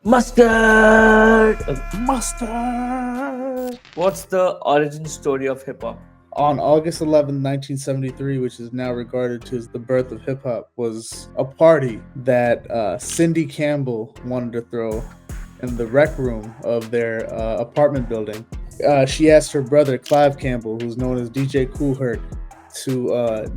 Mustard. Mustard. What's the origin story of hip hop? On August 11th, 1973, which is now regarded to as the birth of hip hop, was a party that Cindy Campbell wanted to throw in the rec room of their apartment building. She asked her brother Clive Campbell, who's known as DJ Kool Herc, to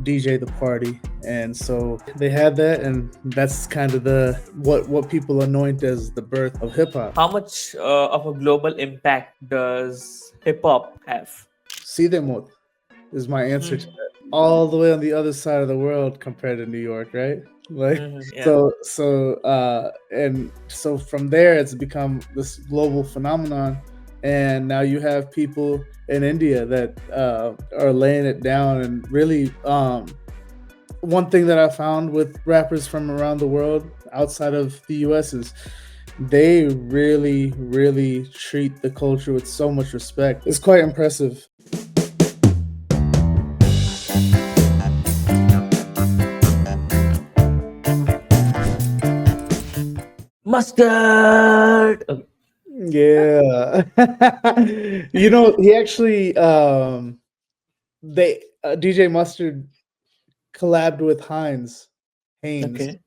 DJ the party, and so they had that, and that's kind of the what people anoint as the birth of hip hop. How much of a global impact does hip hop have? Sidemot is my answer to Mhm. that. All the way on the other side of the world compared to New York, right? Like Yeah. so from there it's become this global phenomenon, and now you have people in India that are laying it down. And really, one thing that I found with rappers from around the world outside of the US is they really treat the culture with so much respect. It's quite impressive. Mustard. Yeah. He actually they DJ Mustard collabed with Haynes. Okay.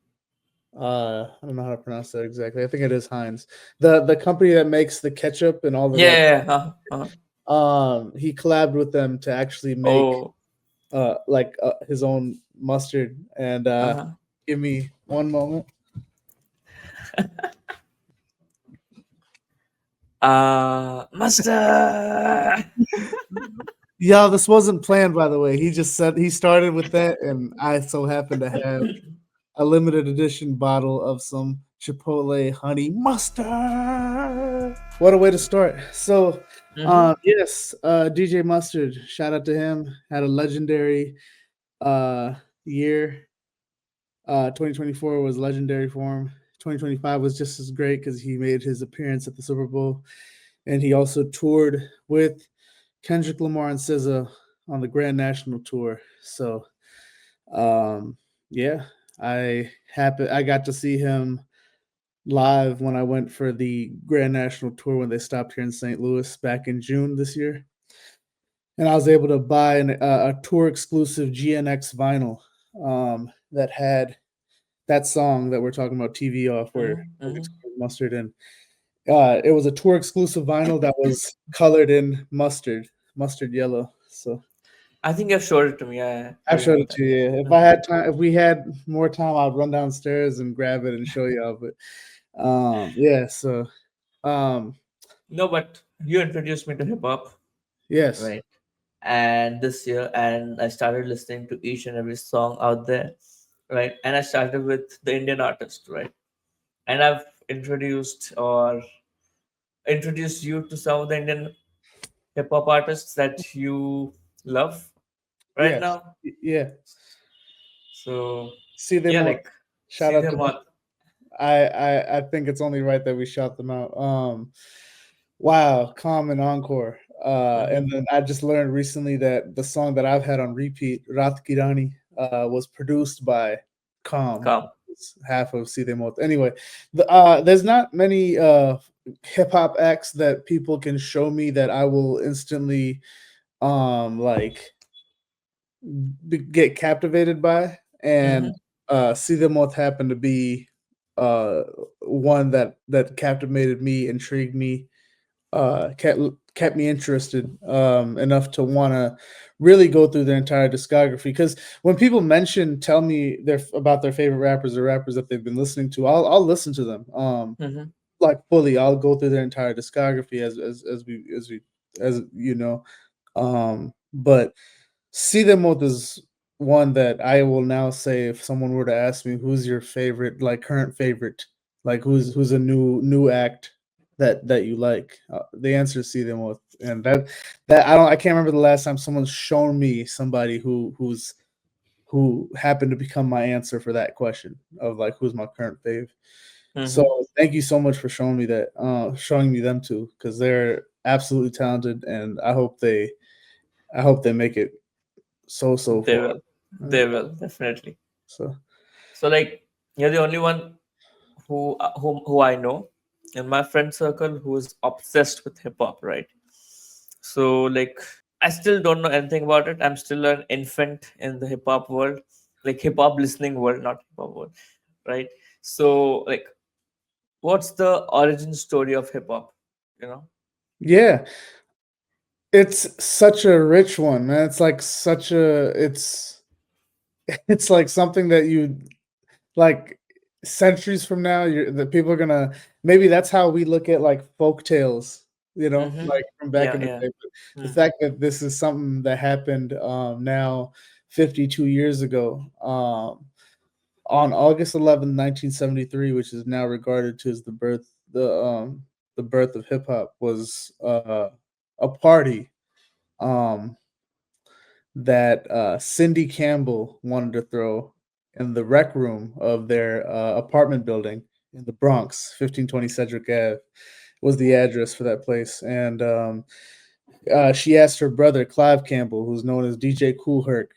I don't know how to pronounce that exactly. I think it is Heinz. The company that makes the ketchup and all the Yeah. like. Yeah, yeah. He collabed with them to actually make Oh. his own mustard. And Uh-huh. give me one moment. Mustard. Yeah, this wasn't planned, by the way. He just said he started with that, and I so happened to have a limited edition bottle of some Chipotle honey mustard. What a way to start. So, Mm-hmm. yes, DJ Mustard, shout out to him. Had a legendary uh, year. 2024 was legendary for him. 2025 was just as great because he made his appearance at the Super Bowl, and he also toured with Kendrick Lamar and SZA on the Grand National Tour. So, um, yeah, I got to see him live when I went for the Grand National Tour when they stopped here in St. Louis back in June this year, and I was able to buy a tour exclusive GNX vinyl that had that song that we're talking about, TV Off, where Mm-hmm. Mustard, and it was a tour exclusive vinyl that was colored in mustard yellow. So I think you've showed it to me. I I showed remember it that. to you. If I Mhm. had time, if we had more time, I'd run downstairs and grab it and show y'all. But yeah. So um, No, but you introduced me to hip hop, yes, right? And this year, and I started listening to each and every song out there, right? And I started with the Indian artist, right? And I've introduced you to some of the Indian hip hop artists that you love right yes, now. yeah. So See them yeah, all. like Shout see out them to them. all. I think it's only right that we shout them out. Wow, Calm and Encore. And Hmm. then I just learned recently that the song that I've had on repeat, Rat Kirani, was produced by Calm. Come. It's half of See Them Out. Anyway, there's not many hip hop acts that people can show me that I will instantly like get captivated by, and Hmm. See Them Both happened to be uh one that captivated me, intrigued me, kept me interested enough to want to really go through their entire discography. Because when people tell me about their favorite rappers or rappers that they've been listening to, I'll listen to them Hmm. like fully. I'll go through their entire discography as you know. But See Them Both is one that I will now say, if someone were to ask me who's your favorite, like current favorite, like who's a new act that you like, the answer is See Them Both. And that I can't remember the last time someone's shown me somebody who happened to become my answer for that question of like who's my current fave. So Hmm. thank you so much for showing me that, showing me them too, because they're absolutely talented, and I hope they make it so They far. will. They will definitely. So So like you're the only one who I know, in my friend circle who is obsessed with hip hop, right? So like I still don't know anything about it. I'm still an infant in the hip hop world, like hip hop listening world, not hip hop world, right? So like, what's the origin story of hip hop? You know? Yeah, it's such a rich one, man. It's like such a it's like something that you like centuries from now, you're the people are gonna maybe that's how we look at like folk tales, Mm-hmm. like from back Yeah, in the yeah. day. But the Mm. fact that this is something that happened now 52 years ago, on August 11th, 1973, which is now regarded to as the birth of hip hop, was a party um that Cindy Campbell wanted to throw in the rec room of their apartment building in the Bronx. 1520 Cedric Ave was the address for that place. And she asked her brother, Clive Campbell, who's known as DJ Kool Herc,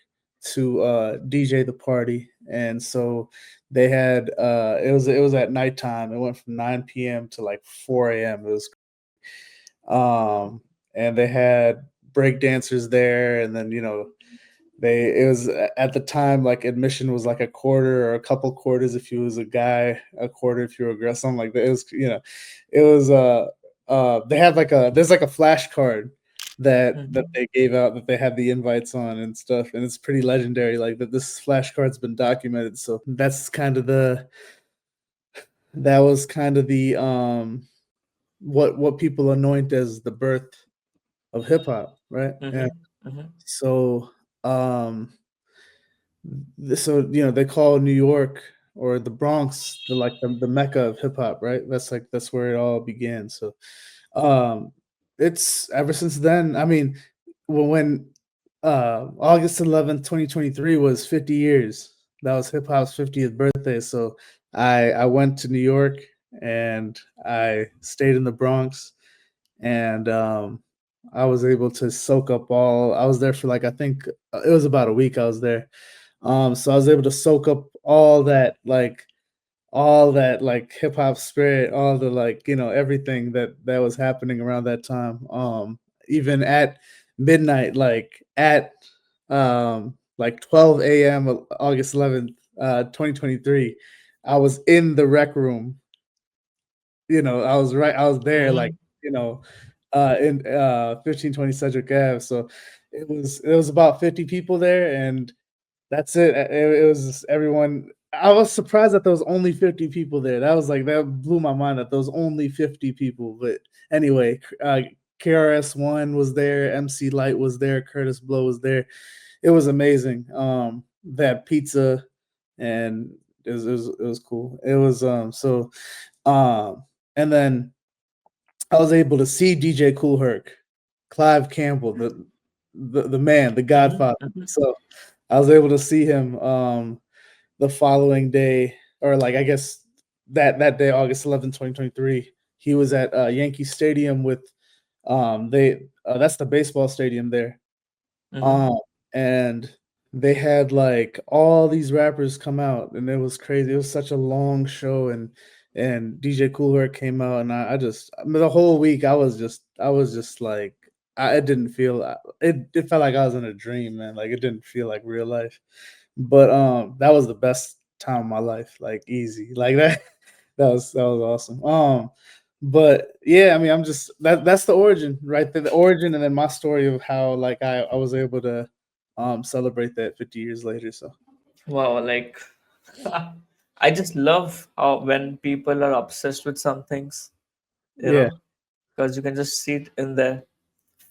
to DJ the party. And so they had it was at nighttime. It went from 9 p.m. to like 4 a.m. It was and they had break dancers there, and then they it was at the time like admission was like a quarter or a couple quarters if you was a guy, a quarter if you were a girl, something like that. It was it was they had like a there's like a flashcard that Mm-hmm. they gave out that they had the invites on and stuff, and it's pretty legendary like that this flashcard's been documented. So that was kind of the what people anoint as the birth of hip hop, right? And Mm-hmm. Mm-hmm. so they call New York or the Bronx the mecca of hip hop, right? That's where it all began. So um it's ever since then. I mean, when August 11th, 2023 was 50 years. That was hip hop's 50th birthday. So I went to New York and I stayed in the Bronx, and I was able to soak up all. I was there for like I think it was about a week. I was there, so I was able to soak up all that like hip hop spirit, all the like everything that was happening around that time. Even at midnight, like 12 a.m. August 11th, 2023, I was in the rec room. I was there like, Mm-hmm. you know, in 1520 Cedric Ave. So it was about 50 people there, and that's it. It was just everyone. I was surprised that there was only 50 people there. That blew my mind that there was only 50 people. But anyway, KRS-One was there, MC Light was there, Curtis Blow was there. It was amazing. They had pizza, and it was cool. It was um and then I was able to see DJ Kool Herc, Clive Campbell, the man, the Godfather. Mm-hmm. So I was able to see him the following day, or like I guess that day, August 11th, 2023. He was at Yankee Stadium with they that's the baseball stadium there. Mm-hmm. Um, and they had like all these rappers come out, and it was crazy. It was such a long show, and DJ Kool Herc came out, and I mean, the whole week I was just like it didn't feel it felt like I was in a dream, man. Like it didn't feel like real life. But that was the best time of my life, like easy, like that. That was awesome. But yeah, I mean, that's the origin, right there, the origin, and then my story of how like I was able to celebrate that 50 years later. So Wow, like I just love how when people are obsessed with some things, you yeah, know, because you can just see it in their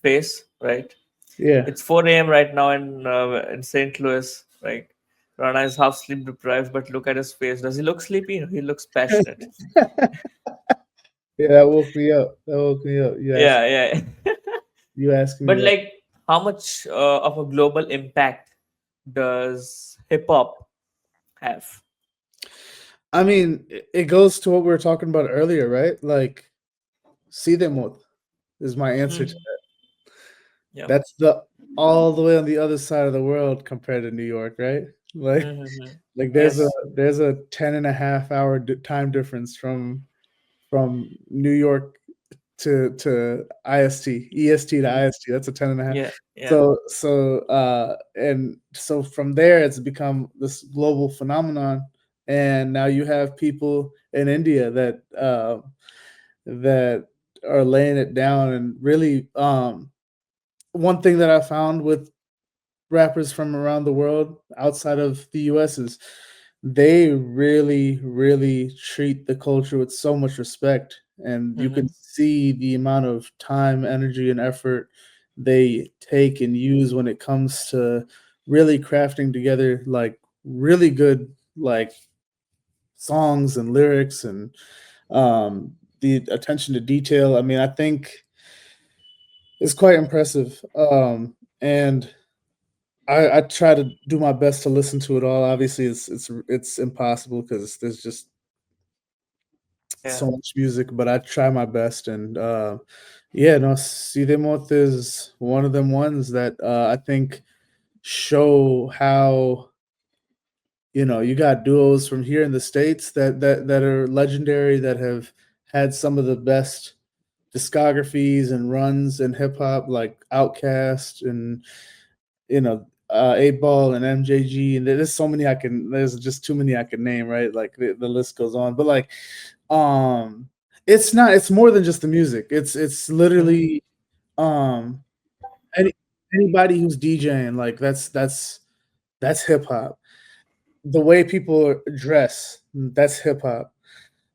face, right? yeah. It's 4 a.m. right now in St. Louis. Like Rana is half sleep deprived, but look at his face. Does he look sleepy? No, he looks passionate. Yeah, that woke me up. That woke me up. Yeah, yeah. You asked me But that. like, how much of a global impact does hip hop have? I mean, it goes to what we were talking about earlier, right? Like, see them is my answer to Hmm. that. Yeah. That's the all the way on the other side of the world compared to New York, right? Like, Mm-hmm. like Yes. there's a 10 and a half hour time difference from from New York to IST, EST to Mhm. IST. That's a 10 and a half. Yeah, yeah. So from there it's become this global phenomenon, and now you have people in India that are laying it down. And really, one thing that I found with rappers from around the world outside of the US is they really, really treat the culture with so much respect. And you can Hmm. see the amount of time, energy, and effort they take and use when it comes to really crafting together like really good like songs and lyrics, and the attention to detail. I mean, I think it's quite impressive. And I try to do my best to listen to it all. Obviously, it's impossible because there's just Yeah. so much music, but I try my best. And yeah, no, See Them Moth is one of them ones that I think show how, you got duos from here in the States that are legendary, that have had some of the best discographies and runs in hip hop, like Outkast and, 8 Ball and MJG. And there's just too many I can name, right? Like the list goes on. But like, um it's more than just the music. It's Hmm. literally, um any anybody who's DJing, like that's hip hop. The way people dress, that's hip hop.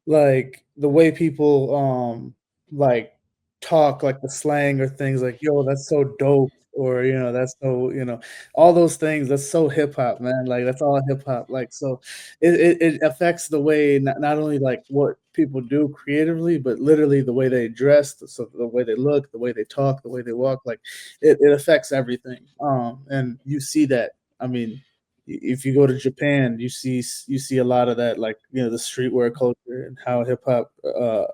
Like the way people like talk, like the slang or things like, yo, that's so dope, or that's so, all those things, that's so hip hop, man. Like that's all hip hop. Like, so it affects the way, not only like what people do creatively, but literally the way they dress, so the way they look, the way they talk, the way they walk. Like it affects everything. And you see that. I mean, if you go to Japan, you see a lot of that, like, the streetwear culture and how hip hop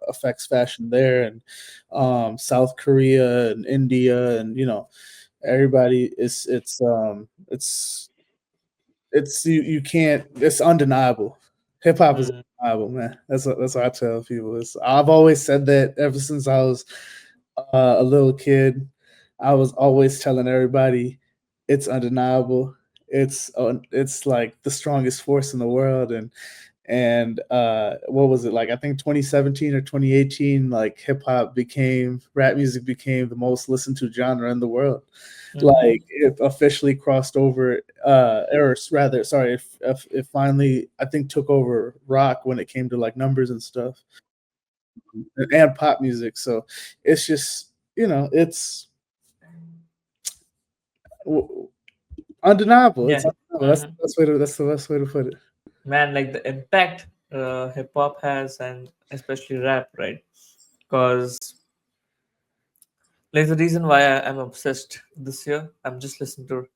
affects fashion there. And South Korea and India, and everybody is it's you can't it's undeniable. Hip hop is Hmm. undeniable, man. That's what I tell people. I've always said that ever since I was a little kid. I was always telling everybody it's undeniable. It's like the strongest force in the world. And what was it, like, I think 2017 or 2018, like rap music became the most listened to genre in the world. Hmm. Like it officially crossed over, or rather, sorry, if it finally, I think, took over rock when it came to like numbers and stuff, and pop music. So it's just, it's w- undeniable. It's Yeah. undeniable. Hmm. That's the best way to put it. Man, like the impact hip hop has, and especially rap, right? Because like the reason why I'm obsessed this year, I'm just listening to,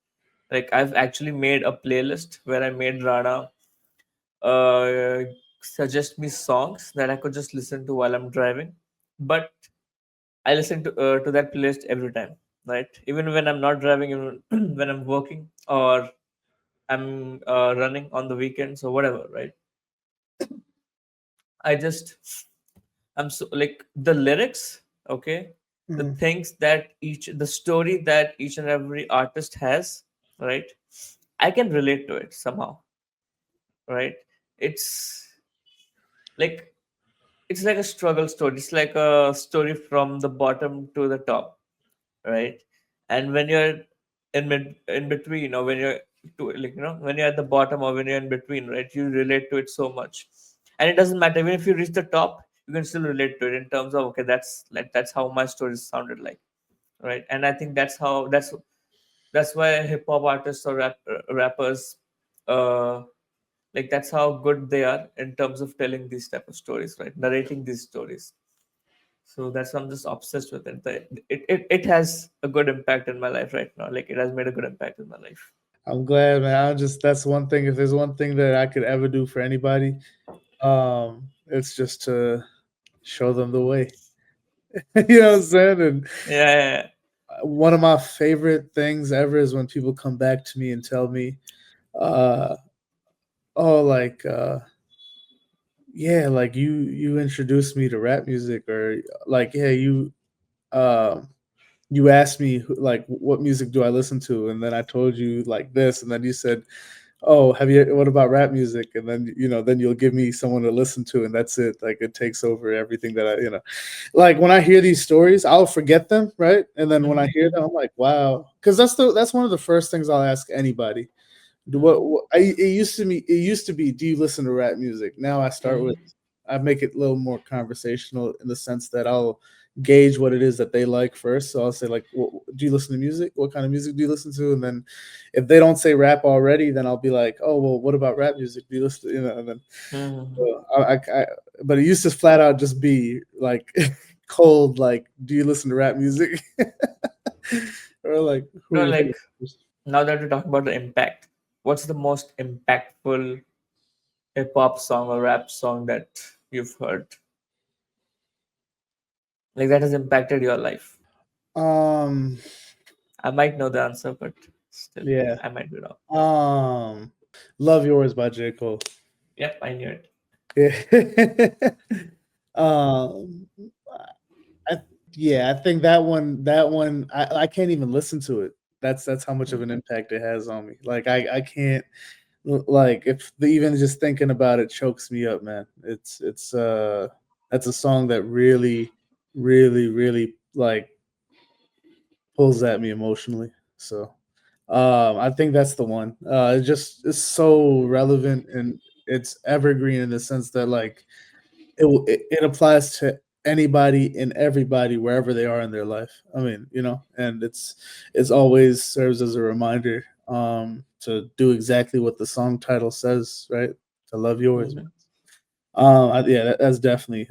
like, I've actually made a playlist where I made Rana uh, suggest me songs that I could just listen to while I'm driving. But I listen to that playlist every time, right? Even when I'm not driving, even when I'm working or I'm running on the weekends or whatever, right? I just I'm so like the lyrics, okay, the Mhm. things that the story that each and every artist has, right? I can relate to it somehow, right? It's like it's like a struggle story. It's like a story from the bottom to the top, right? And when you're in between, or when you're when you're at the bottom or when you're in between, right? You relate to it so much, and it doesn't matter even if you reach the top, you can still relate to it in terms of, okay, that's how my story sounded like, right? And I think that's why hip hop artists or rappers, uh like that's how good they are in terms of telling these type of stories, right? Narrating these stories. So that's why I'm just obsessed with it. It has a good impact in my life right now. Like it has made a good impact in my life. I'm glad, man. That's one thing. If there's one thing that I could ever do for anybody, it's just to show them the way. You know what I'm saying? And Yeah, yeah, yeah. one of my favorite things ever is when people come back to me and tell me, uh, oh, like, yeah, like you introduced me to rap music, or like yeah, um you asked me like what music do I listen to, and then I told you like this, and then you said, "Oh, have you? What about rap music?" And then then you'll give me someone to listen to, and that's it. Like it takes over everything that like when I hear these stories, I'll forget them, right? And then when I Mhm, hear them, I'm like, wow, because that's one of the first things I'll ask anybody. mhm, It used to be, do you listen to rap music? Now I start with, mhm, I make it a little more conversational in the sense that I'll gauge what it is that they like first. So I'll say like, do you listen to music? What kind of music do you listen to? And then if they don't say rap already, then I'll be like, oh well, what about rap music? Do you listen to, and then mhm. but it used to flat out just be like cold, like, do you listen to rap music? Or like, who are No, your like favorites? now that we're talking about the impact, what's the most impactful hip hop song or rap song that you've heard? Like that has impacted your life. Um, I might know the answer, but still, yeah. I might be wrong. Um, Love Yours by J. Cole. Yep, I knew it. Yeah. um, I, yeah, I think that one, I can't even listen to it. That's how much of Mhm. an impact it has on me. Like I can't like if even just thinking about it chokes me up, man. It's that's a song that really, really, really like pulls at me emotionally. So I think that's the one. It's so relevant and it's evergreen in the sense that like it applies to anybody and everybody wherever they are in their life. I mean, and it's always serves as a reminder to do exactly what the song title says, right? To love yours. Mhm. Yeah, that's definitely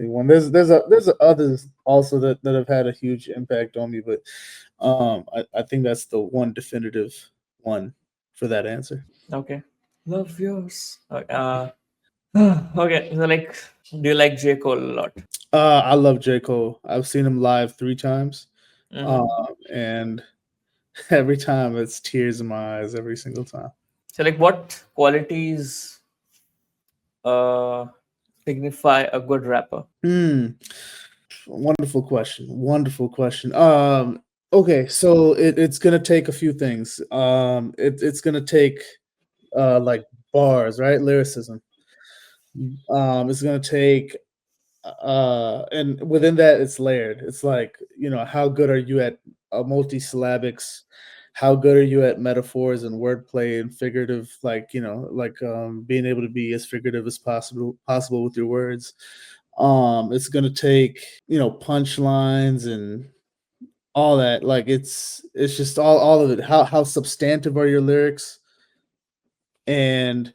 one. There's others also that have had a huge impact on me, but I think that's the one definitive one for that answer. Okay. Love yours. Okay. So, like, do you like J. Cole a lot? I love J. Cole. I've seen him live 3 times, Mm-hmm. and every time it's tears in my eyes every single time. So, like, what qualities uh signify a good rapper? Hmm. Wonderful question. Wonderful question. Okay, so it's gonna take a few things. It's gonna take like bars, right? Lyricism. It's gonna take and within that it's layered. It's like, how good are you at multisyllabics? How good are you at metaphors and wordplay and figurative, like, like being able to be as figurative as possible with your words. It's gonna take, punchlines and all that. Like it's just all of it. How substantive are your lyrics, and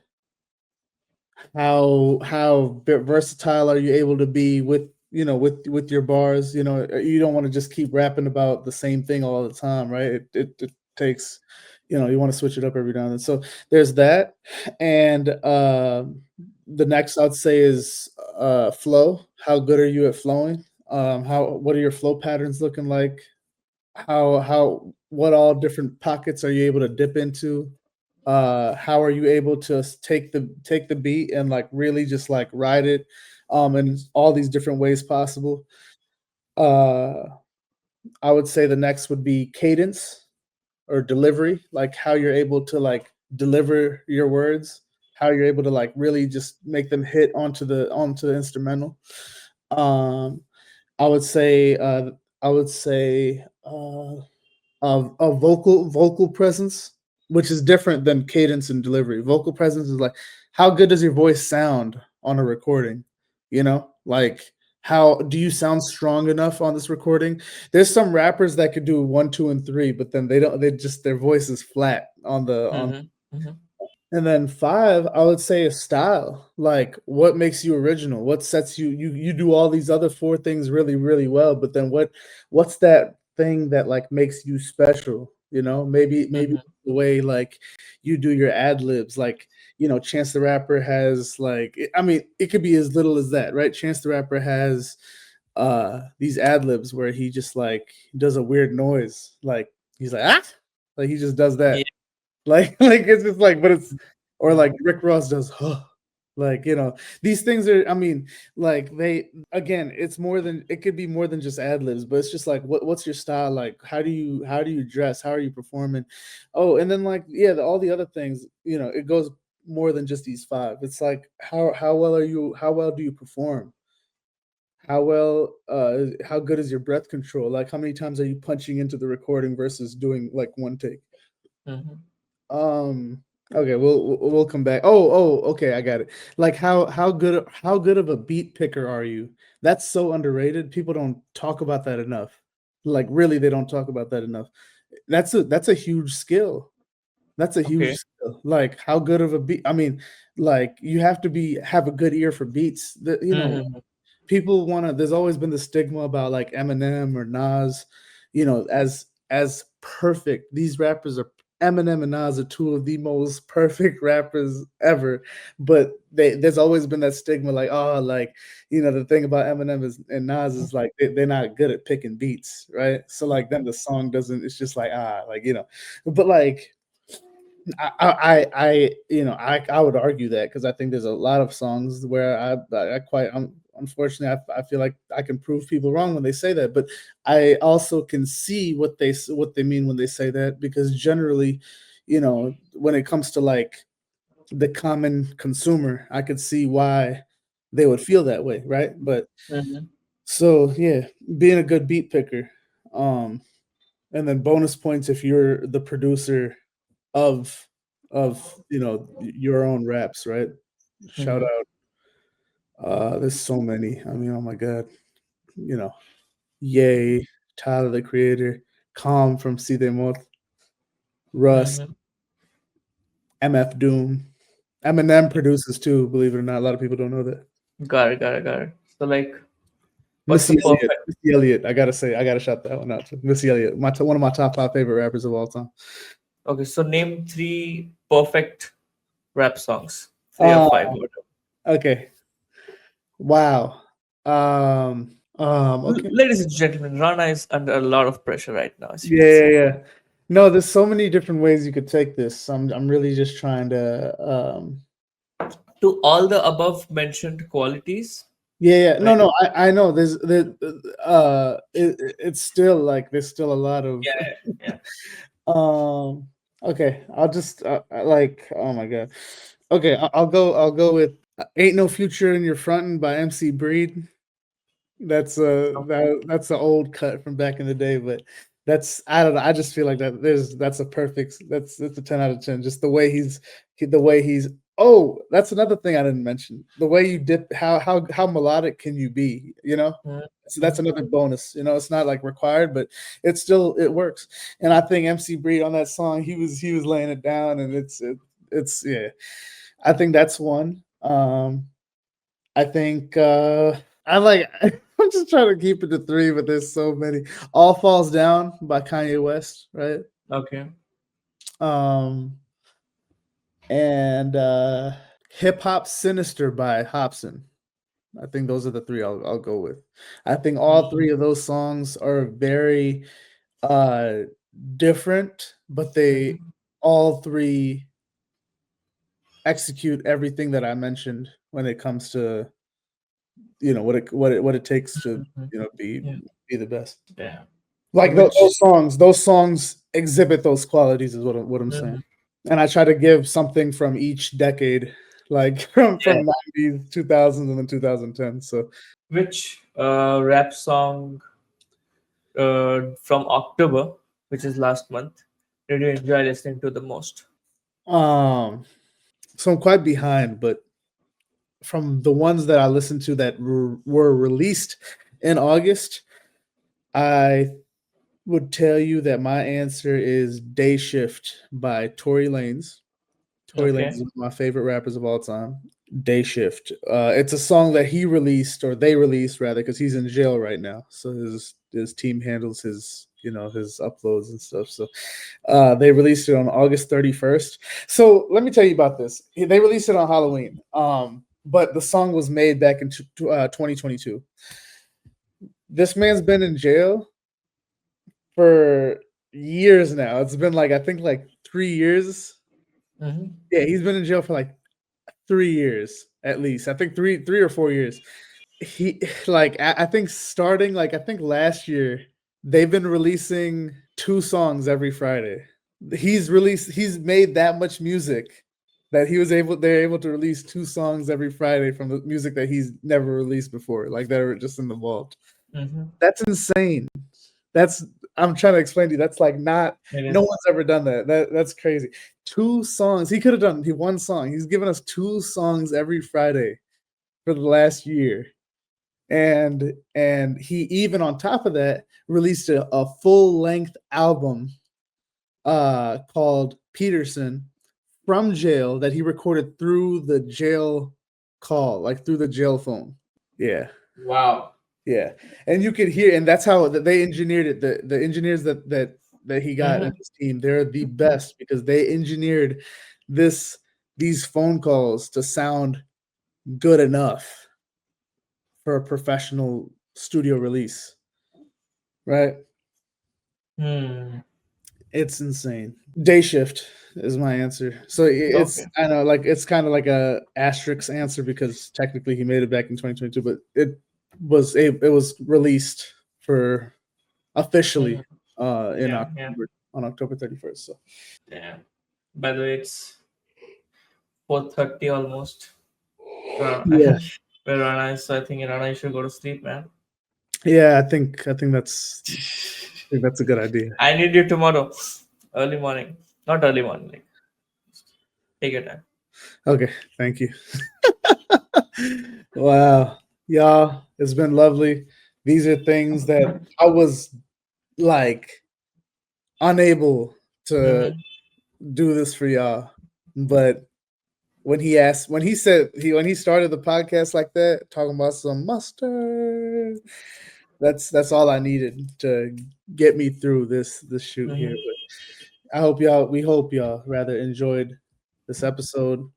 how versatile are you able to be with with your bars. You don't want to just keep rapping about the same thing all the time, right? It takes, you want to switch it up every now and then. So there's that. And the next I'd say is flow. How good are you at flowing? How What are your flow patterns looking like? What all different pockets are you able to dip into? How are you able to take the beat and like really just like ride it in all these different ways possible? uh I would say the next would be cadence or delivery, like how you're able to like deliver your words, how you're able to like really just make them hit onto the instrumental. um I would say I would say a vocal presence, which is different than cadence and delivery. Vocal presence is like, how good does your voice sound on a recording? Like, how do you sound strong enough on this recording? There's some rappers that could do one, two, and three, but then they don't. They just their voice is flat on the on. Mm-hmm. Mm-hmm. And then five, I would say is style. Like what makes you original? What sets you do all these other four things really, really well, but then what's that thing that like makes you special? Maybe Mm-hmm. the way like you do your ad libs, like Chance the Rapper has like I mean, it could be as little as that, right? Chance the Rapper has these ad libs where he just like does a weird noise, like he's like ah, like he just does Yeah. that, like like it's just like, but it's or Mm-hmm. like Rick Ross does, huh. Like, these things are, I mean, like they, again, it's more than, it could be more than just ad libs, but it's just like, what's your style? Like, how do you dress? How are you performing? Oh, and then like, yeah, all the other things, it goes more than just these five. It's like, how well do you perform? How good is your breath control? Like, how many times are you punching into the recording versus doing like one take? Mm-hmm. Um. Okay, we'll come back. Okay, I got it. Like, how good of a beat picker are you? That's so underrated. People don't talk about that enough. Like, really, they don't talk about that enough. That's a huge skill. That's a huge Okay. skill. Like, how good of a beat? I mean, like, you have to have a good ear for beats. Mm-hmm. People want to, there's always been the stigma about like Eminem or Nas, as perfect. These rappers are, Eminem and Nas are two of the most perfect rappers ever, but there's always been that stigma, like, oh, like, the thing about Eminem and Nas is like they're not good at picking beats, right? So like then the song doesn't, it's just like, like, but like I would argue that, because I think there's a lot of songs where I quite, unfortunately, I feel like I can prove people wrong when they say that, but I also can see what they mean when they say that, because generally, when it comes to like the common consumer, I could see why they would feel that way, right? But Mm-hmm. so yeah, being a good beat picker, um, and then bonus points if you're the producer of your own raps, right? Shout Mm-hmm. out. There's so many. I mean, oh my god, you know, Yay, Tyler the Creator, Calm from See They Moth, Russ, Mm-hmm. MF Doom. Eminem produces too, believe it or not. A lot of people don't know that. Got it, got it, got it. So like, what's the Missy Elliott. perfect? Missy Elliott. I gotta say, I gotta shout that one out too. Missy Elliott, one of my top five favorite rappers of all time. Okay, so name three perfect rap songs. Three or Uh, five. Whatever. okay. Wow. Okay. Ladies and gentlemen, Rana is under a lot of pressure right now, as you Yeah, can yeah, see. yeah. No, there's so many different ways you could take this. I'm really just trying to To all the above mentioned qualities, yeah, yeah. No, right? no, I know it's still like there's still a lot of Yeah, yeah. um okay, I'll just like, oh my god. Okay, I'll go with Ain't No Future in Your Frontin' by MC Breed. Okay. That's an old cut from back in the day, but I don't know. I just feel like that's a perfect, that's a 10 out of 10. Just the way he's. Oh, that's another thing I didn't mention. The way you dip, how melodic can you be? So that's Mm-hmm. another bonus. It's not like required, but it works. And I think MC Breed on that song, he was laying it down, and it's yeah. I think that's one. I think I like I'm just trying to keep it to three, but there's so many. All Falls Down by Kanye West, right? Okay. Um and Hip Hop Sinister by Hobson. I think those are the three I'll go with. I think all three of those songs are very uh different, but they Mm-hmm. all three execute everything that I mentioned when it comes to what it takes to Mm-hmm. be Yeah, be the best. yeah. So Like which? those songs exhibit those qualities, is what I'm saying. Mhm. And I try to give something from each decade, like Yeah. from 90s, 2000s, and then 2010. So Which rap song from October, which is last month, did you enjoy listening to the most? um so I'm quite behind, but from the ones that I listened to that were released in August, I would tell you that my answer is Day Shift by Tory Lanez. Tory Lanez Okay. is one of my favorite rappers of all time. Day Shift. It's a song that he released, or they released rather, because he's in jail right now. So his team handles his uploads and stuff. So they released it on August 31st. So let me tell you about this. They released it on Halloween. But the song was made back in 2022. This man's been in jail for years now. It's been like, I think, like 3 years. Mm-hmm. Yeah, he's been in jail for like 3 years. at least. I think 3 or 4 years. He like I think starting like I think last year they've been releasing 2 songs every Friday. He's made that much music that they're able to release 2 songs every Friday from the music that he's never released before, like that are just in the vault. Mm-hmm. That's insane. That's I'm trying to explain to you. That's like not It no is. one's ever done that. That's crazy. 2 songs. He could have done 1 song. He's given us 2 songs every Friday for the last year. And he even on top of that released a full length album called Peterson from jail that he recorded through the jail call, like through the jail phone. Yeah. Wow. Yeah, and you could hear, and that's how they engineered it. The engineers that he got Mm-hmm. in his team, they're the best because they engineered these phone calls to sound good enough for a professional studio release, right? Hmm. It's insane. Day shift is my answer. So it's Okay. I know like it's kind of like a asterisk answer because technically he made it back in 2022, but it was released for officially Mhm. in Yeah, yeah. October on October 31st. So Damn. By the way, it's 4:30 almost. Well, yeah, where Rana is, so I think Rana, you should go to sleep, man. yeah, I think that's a good idea. I need you tomorrow, early morning. Not early morning. Like, take your time. Okay, thank you. Wow, y'all, it's been lovely. These are things that I was like unable to Mm-hmm. do this for y'all, but when he started the podcast like that, talking about some mustard, that's all I needed to get me through this shoot here. Mm-hmm. But we hope y'all rather enjoyed this episode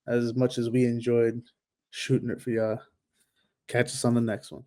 as much as we enjoyed shooting it for y'all. Catch us on the next one.